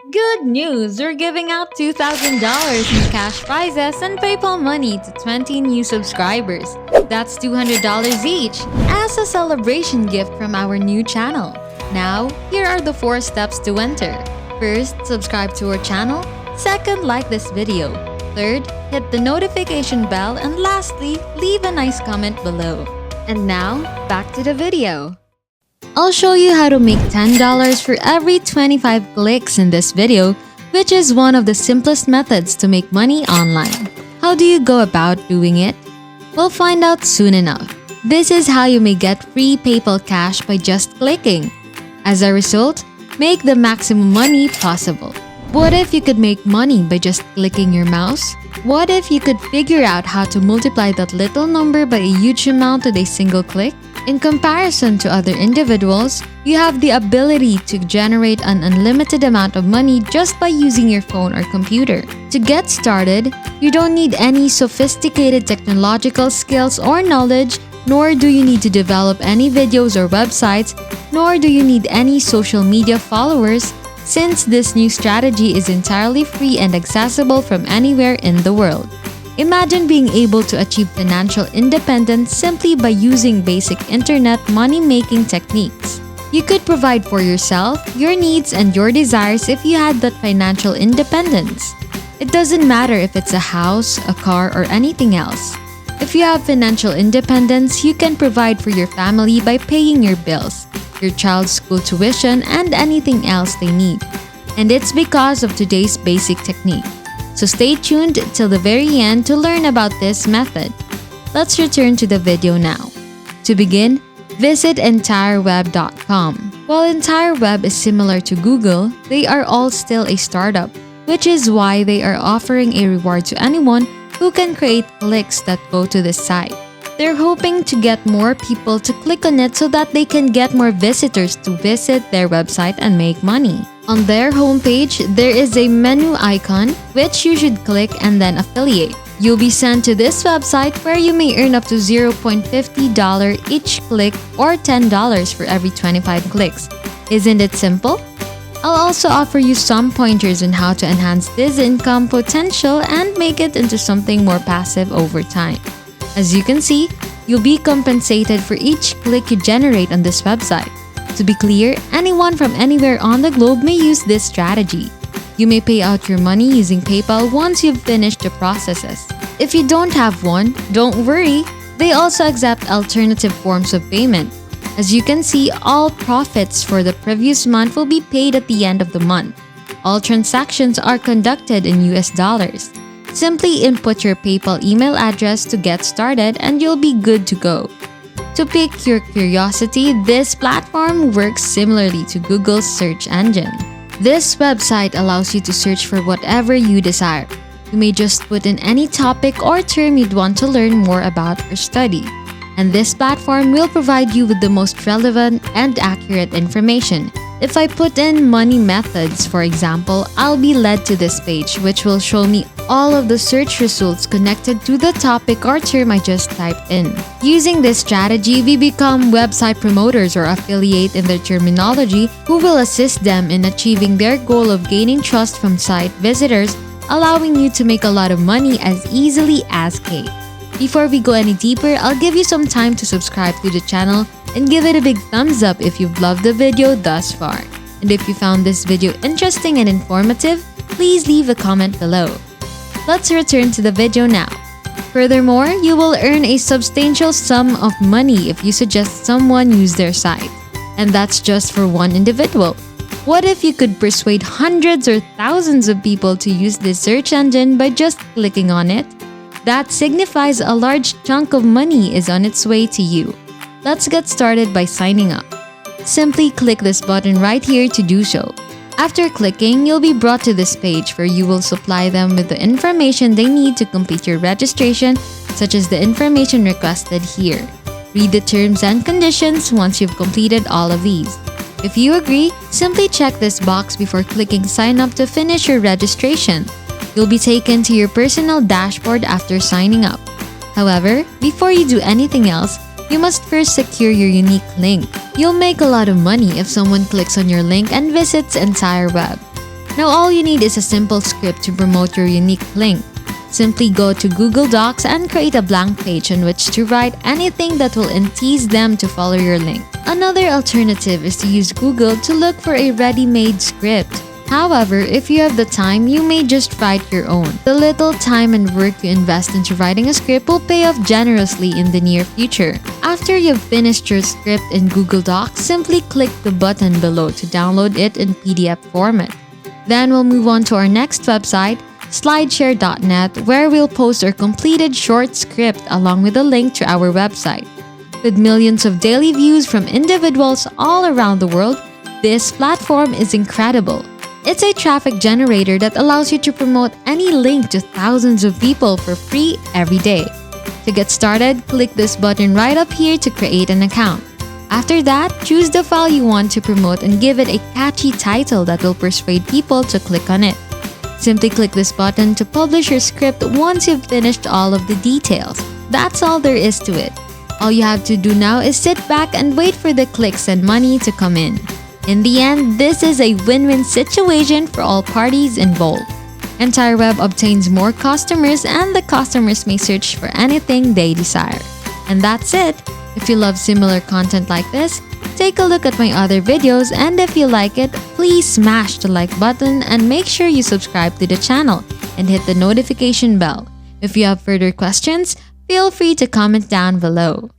Good news! We're giving out $2,000 in cash prizes and PayPal money to 20 new subscribers. That's $200 each as a celebration gift from our new channel. Now, here are the 4 steps to enter. First, subscribe to our channel. Second, like this video. Third, hit the notification bell. And lastly, leave a nice comment below. And now, back to the video. I'll show you how to make $10 for every 25 clicks in this video, which is one of the simplest methods to make money online. How do you go about doing it? We'll find out soon enough. This is how you may get free PayPal cash by just clicking. As a result, make the maximum money possible. What if you could make money by just clicking your mouse? What if you could figure out how to multiply that little number by a huge amount with a single click? In comparison to other individuals, you have the ability to generate an unlimited amount of money just by using your phone or computer. To get started, you don't need any sophisticated technological skills or knowledge, nor do you need to develop any videos or websites, nor do you need any social media followers, since this new strategy is entirely free and accessible from anywhere in the world. Imagine being able to achieve financial independence simply by using basic internet money-making techniques. You could provide for yourself, your needs, and your desires if you had that financial independence. It doesn't matter if it's a house, a car, or anything else. If you have financial independence, you can provide for your family by paying your bills, your child's school tuition, and anything else they need. And it's because of today's basic technique. So stay tuned till the very end to learn about this method. Let's return to the video now. To begin, visit entireweb.com. While EntireWeb is similar to Google, they are all still a startup, which is why they are offering a reward to anyone who can create clicks that go to this site. They're hoping to get more people to click on it so that they can get more visitors to visit their website and make money. On their homepage, there is a menu icon which you should click and then affiliate. You'll be sent to this website where you may earn up to $0.50 each click or $10 for every 25 clicks. Isn't it simple? I'll also offer you some pointers on how to enhance this income potential and make it into something more passive over time. As you can see, you'll be compensated for each click you generate on this website. To be clear, anyone from anywhere on the globe may use this strategy. You may pay out your money using PayPal once you've finished the processes. If you don't have one, don't worry. They also accept alternative forms of payment. As you can see, all profits for the previous month will be paid at the end of the month. All transactions are conducted in US dollars. Simply input your PayPal email address to get started and you'll be good to go. To pique your curiosity, this platform works similarly to Google's search engine. This website allows you to search for whatever you desire. You may just put in any topic or term you'd want to learn more about or study. And this platform will provide you with the most relevant and accurate information. If I put in money methods, for example, I'll be led to this page which will show me all of the search results connected to the topic or term I just typed in. Using this strategy, we become website promoters or affiliate in their terminology who will assist them in achieving their goal of gaining trust from site visitors, allowing you to make a lot of money as easily as cake. Before we go any deeper, I'll give you some time to subscribe to the channel and give it a big thumbs up if you've loved the video thus far. And if you found this video interesting and informative, please leave a comment below. Let's return to the video now. Furthermore, you will earn a substantial sum of money if you suggest someone use their site. And that's just for one individual. What if you could persuade hundreds or thousands of people to use this search engine by just clicking on it? That signifies a large chunk of money is on its way to you. Let's get started by signing up. Simply click this button right here to do so. After clicking, you'll be brought to this page where you will supply them with the information they need to complete your registration, such as the information requested here. Read the terms and conditions once you've completed all of these. If you agree, simply check this box before clicking sign up to finish your registration. You'll be taken to your personal dashboard after signing up. However, before you do anything else, you must first secure your unique link. You'll make a lot of money if someone clicks on your link and visits EntireWeb. Now all you need is a simple script to promote your unique link. Simply go to Google Docs and create a blank page on which to write anything that will entice them to follow your link. Another alternative is to use Google to look for a ready-made script. However, if you have the time, you may just write your own. The little time and work you invest into writing a script will pay off generously in the near future. After you've finished your script in Google Docs, simply click the button below to download it in PDF format. Then we'll move on to our next website, slideshare.net, where we'll post our completed short script along with a link to our website. With millions of daily views from individuals all around the world, this platform is incredible. It's a traffic generator that allows you to promote any link to thousands of people for free every day. To get started, click this button right up here to create an account. After that, choose the file you want to promote and give it a catchy title that will persuade people to click on it. Simply click this button to publish your script once you've finished all of the details. That's all there is to it. All you have to do now is sit back and wait for the clicks and money to come in. In the end, this is a win-win situation for all parties involved. EntireWeb obtains more customers and the customers may search for anything they desire. And that's it. If you love similar content like this, take a look at my other videos, and if you like it, please smash the like button and make sure you subscribe to the channel and hit the notification bell. If you have further questions, feel free to comment down below.